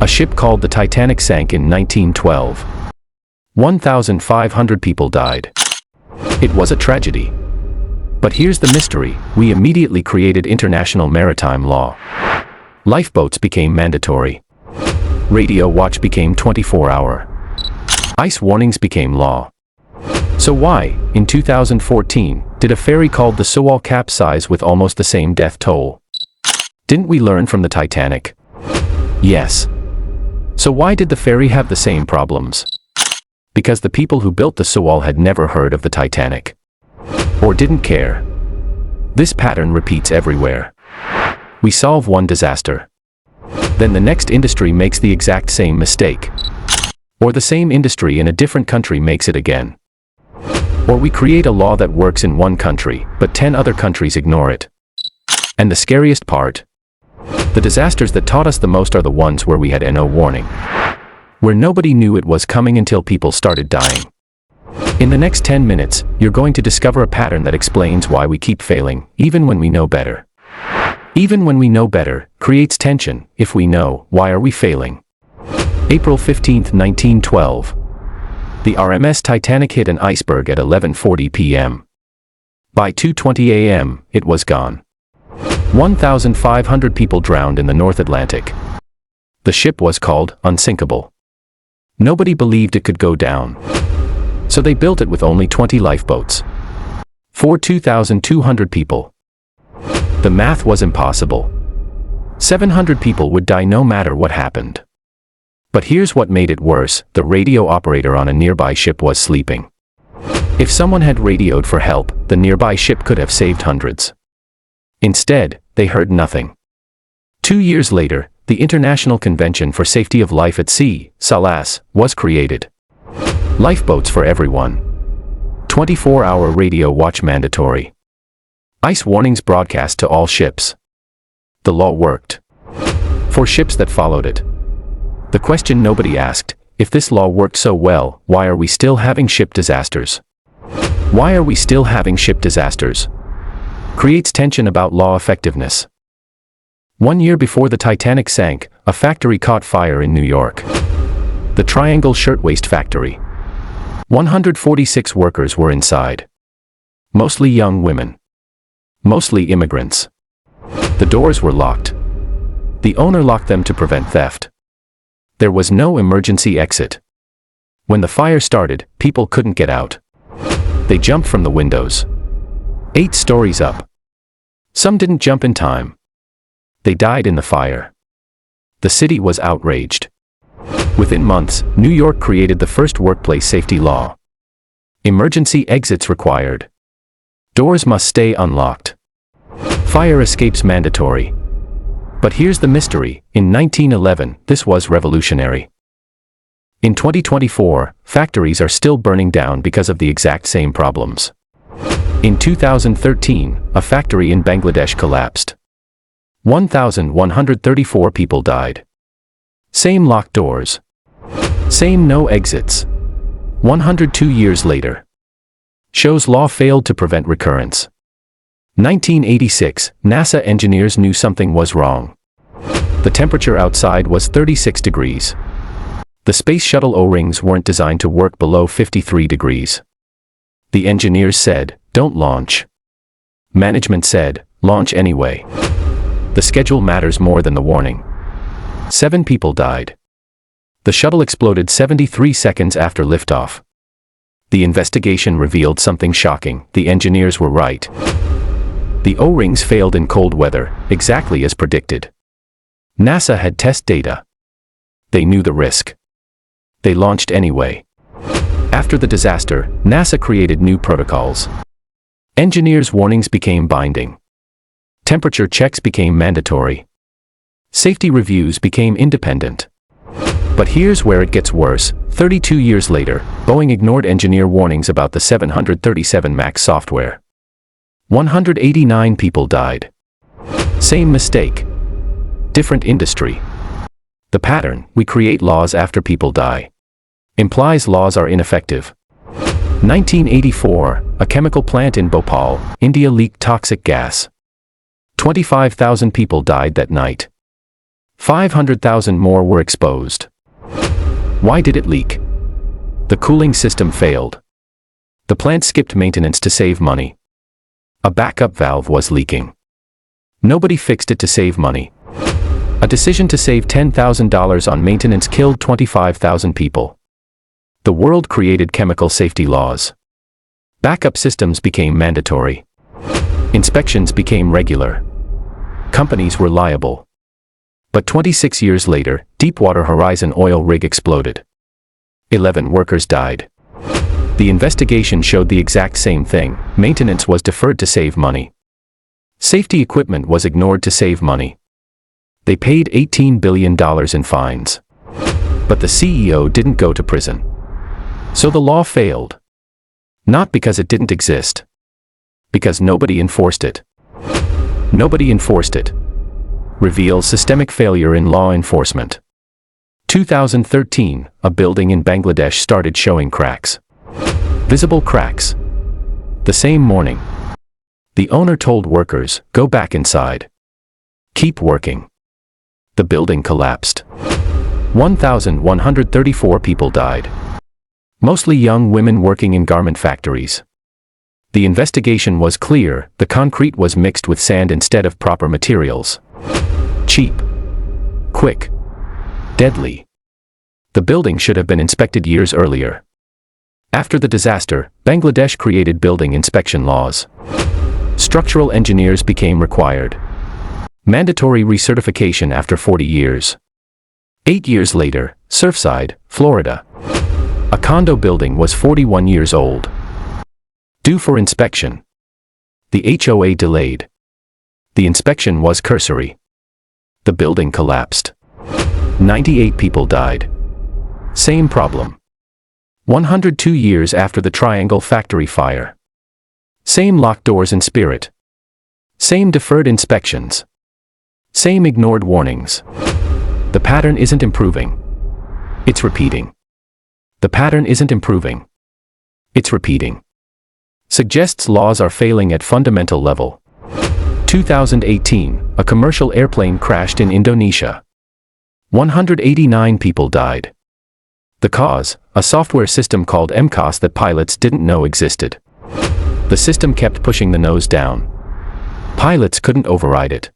A ship called the Titanic sank in 1912. 1,500 people died. It was a tragedy. But here's the mystery: we immediately created international maritime law. Lifeboats became mandatory. Radio watch became 24-hour. Ice warnings became law. So why, in 2014, did a ferry called the Sewol capsize with almost the same death toll? Didn't we learn from the Titanic? Yes. So why did the ferry have the same problems? Because the people who built the Sewol had never heard of the Titanic. Or didn't care. This pattern repeats everywhere. We solve one disaster. Then the next industry makes the exact same mistake. Or the same industry in a different country makes it again. Or we create a law that works in one country, but 10 other countries ignore it. And the scariest part? The disasters that taught us the most are the ones where we had no warning. Where nobody knew it was coming until people started dying. In the next 10 minutes, you're going to discover a pattern that explains why we keep failing, even when we know better. Even when we know better, creates tension. If we know, why are we failing? April 15, 1912. The RMS Titanic hit an iceberg at 11:40 p.m. By 2:20 a.m., it was gone. 1,500 people drowned in the North Atlantic. The ship was called unsinkable. Nobody believed it could go down. So they built it with only 20 lifeboats. For 2,200 people. The math was impossible. 700 people would die no matter what happened. But here's what made it worse: the radio operator on a nearby ship was sleeping. If someone had radioed for help, the nearby ship could have saved hundreds. Instead, they heard nothing. 2 years later, the International Convention for Safety of Life at Sea, SALAS, was created. Lifeboats for everyone. 24-hour radio watch mandatory. Ice warnings broadcast to all ships. The law worked. For ships that followed it. The question nobody asked: if this law worked so well, why are we still having ship disasters? Why are we still having ship disasters? Creates tension about law effectiveness. 1 year before the Titanic sank, a factory caught fire in New York. The Triangle Shirtwaist Factory. 146 workers were inside. Mostly young women. Mostly immigrants. The doors were locked. The owner locked them to prevent theft. There was no emergency exit. When the fire started, people couldn't get out. They jumped from the windows. 8 stories up. Some didn't jump in time. They died in the fire. The city was outraged. Within months, New York created the first workplace safety law. Emergency exits required. Doors must stay unlocked. Fire escapes mandatory. But here's the mystery: in 1911, this was revolutionary. In 2024, factories are still burning down because of the exact same problems. In 2013, a factory in Bangladesh collapsed. 1,134 people died. Same locked doors. Same no exits. 102 years later. Shows law failed to prevent recurrence. 1986, NASA engineers knew something was wrong. The temperature outside was 36 degrees. The Space Shuttle O-rings weren't designed to work below 53 degrees. The engineers said, "Don't launch." Management said, "Launch anyway." The schedule matters more than the warning. 7 people died. The shuttle exploded 73 seconds after liftoff. The investigation revealed something shocking: the engineers were right. The O-rings failed in cold weather, exactly as predicted. NASA had test data. They knew the risk. They launched anyway. After the disaster, NASA created new protocols. Engineers' warnings became binding. Temperature checks became mandatory. Safety reviews became independent. But here's where it gets worse: 32 years later, Boeing ignored engineer warnings about the 737 MAX software. 189 people died. Same mistake. Different industry. The pattern: we create laws after people die. Implies laws are ineffective. 1984, a chemical plant in Bhopal, India leaked toxic gas. 25,000 people died that night. 500,000 more were exposed. Why did it leak? The cooling system failed. The plant skipped maintenance to save money. A backup valve was leaking. Nobody fixed it to save money. A decision to save $10,000 on maintenance killed 25,000 people. The world created chemical safety laws. Backup systems became mandatory. Inspections became regular. Companies were liable. But 26 years later, Deepwater Horizon oil rig exploded. 11 workers died. The investigation showed the exact same thing. Maintenance was deferred to save money. Safety equipment was ignored to save money. They paid $18 billion in fines. But the CEO didn't go to prison. So the law failed. Not because it didn't exist. Because nobody enforced it. Nobody enforced it. Reveals systemic failure in law enforcement. 2013, a building in Bangladesh started showing cracks. Visible cracks. The same morning, the owner told workers, "Go back inside. Keep working." The building collapsed. 1,134 people died. Mostly young women working in garment factories. The investigation was clear: the concrete was mixed with sand instead of proper materials. Cheap. Quick. Deadly. The building should have been inspected years earlier. After the disaster, Bangladesh created building inspection laws. Structural engineers became required. Mandatory recertification after 40 years. 8 years later, Surfside, Florida. A condo building was 41 years old. Due for inspection. The HOA delayed. The inspection was cursory. The building collapsed. 98 people died. Same problem. 102 years after the Triangle Factory fire. Same locked doors in spirit. Same deferred inspections. Same ignored warnings. The pattern isn't improving. It's repeating. The pattern isn't improving. It's repeating. Suggests laws are failing at fundamental level. 2018, a commercial airplane crashed in Indonesia. 189 people died. The cause, a software system called MCOS that pilots didn't know existed. The system kept pushing the nose down. Pilots couldn't override it.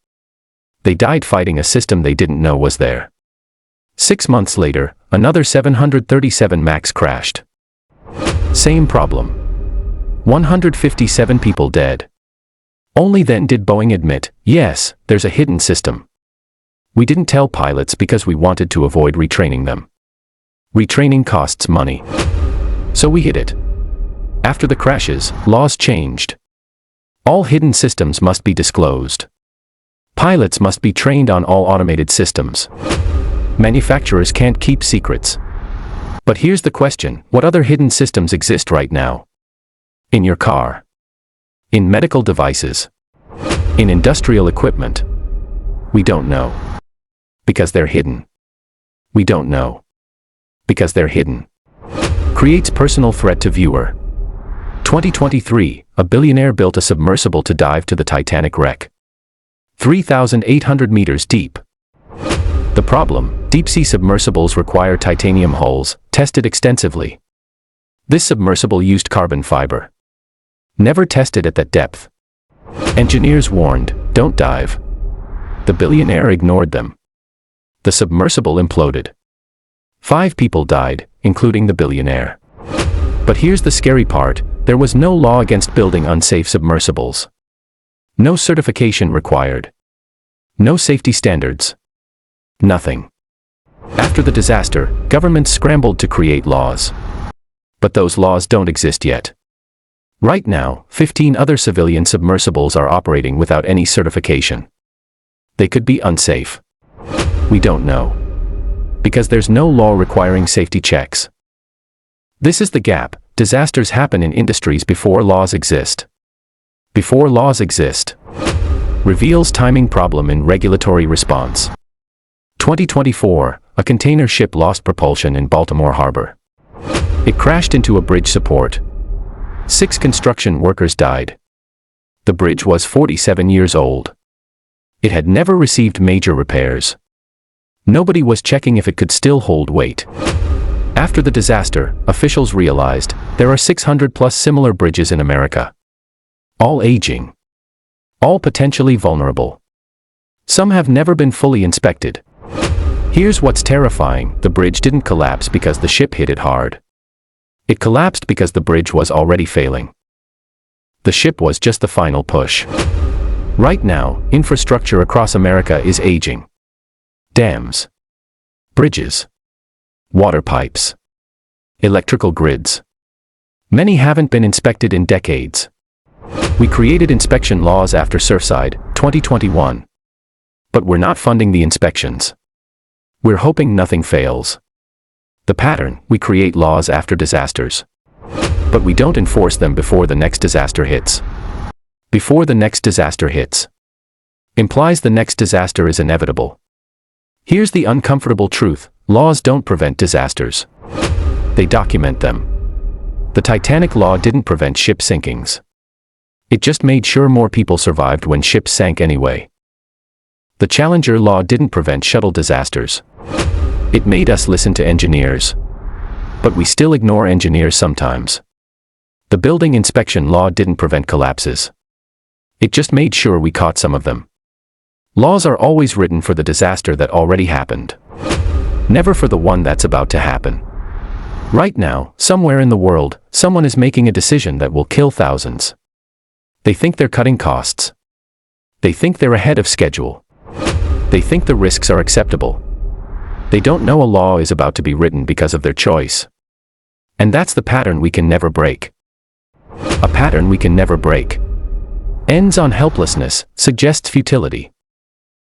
They died fighting a system they didn't know was there. 6 months later, another 737 MAX crashed. Same problem. 157 people dead. Only then did Boeing admit, yes, there's a hidden system. We didn't tell pilots because we wanted to avoid retraining them. Retraining costs money. So we hid it. After the crashes, laws changed. All hidden systems must be disclosed. Pilots must be trained on all automated systems. Manufacturers can't keep secrets. But here's the question: what other hidden systems exist right now? In your car. In medical devices. In industrial equipment. We don't know. Because they're hidden. We don't know. Because they're hidden. Creates personal threat to viewer. 2023, a billionaire built a submersible to dive to the Titanic wreck. 3,800 meters deep. The problem: deep-sea submersibles require titanium hulls, tested extensively. This submersible used carbon fiber. Never tested at that depth. Engineers warned, don't dive. The billionaire ignored them. The submersible imploded. 5 people died, including the billionaire. But here's the scary part: there was no law against building unsafe submersibles. No certification required. No safety standards. Nothing. After the disaster, governments scrambled to create laws. But those laws don't exist yet. Right now, 15 other civilian submersibles are operating without any certification. They could be unsafe. We don't know. Because there's no law requiring safety checks. This is the gap: disasters happen in industries before laws exist. Before laws exist. Reveals timing problem in regulatory response. 2024, a container ship lost propulsion in Baltimore Harbor. It crashed into a bridge support. 6 construction workers died. The bridge was 47 years old. It had never received major repairs. Nobody was checking if it could still hold weight. After the disaster, officials realized there are 600 plus similar bridges in America. All aging. All potentially vulnerable. Some have never been fully inspected. Here's what's terrifying: the bridge didn't collapse because the ship hit it hard. It collapsed because the bridge was already failing. The ship was just the final push. Right now, infrastructure across America is aging. Dams. Bridges. Water pipes. Electrical grids. Many haven't been inspected in decades. We created inspection laws after Surfside, 2021. But we're not funding the inspections. We're hoping nothing fails. The pattern: we create laws after disasters. But we don't enforce them before the next disaster hits. Before the next disaster hits implies the next disaster is inevitable. Here's the uncomfortable truth: laws don't prevent disasters. They document them. The Titanic law didn't prevent ship sinkings. It just made sure more people survived when ships sank anyway. The Challenger law didn't prevent shuttle disasters. It made us listen to engineers. But we still ignore engineers sometimes. The building inspection law didn't prevent collapses. It just made sure we caught some of them. Laws are always written for the disaster that already happened. Never for the one that's about to happen. Right now, somewhere in the world, someone is making a decision that will kill thousands. They think they're cutting costs. They think they're ahead of schedule. They think the risks are acceptable. They don't know a law is about to be written because of their choice. And that's the pattern we can never break. A pattern we can never break. Ends on helplessness, suggests futility.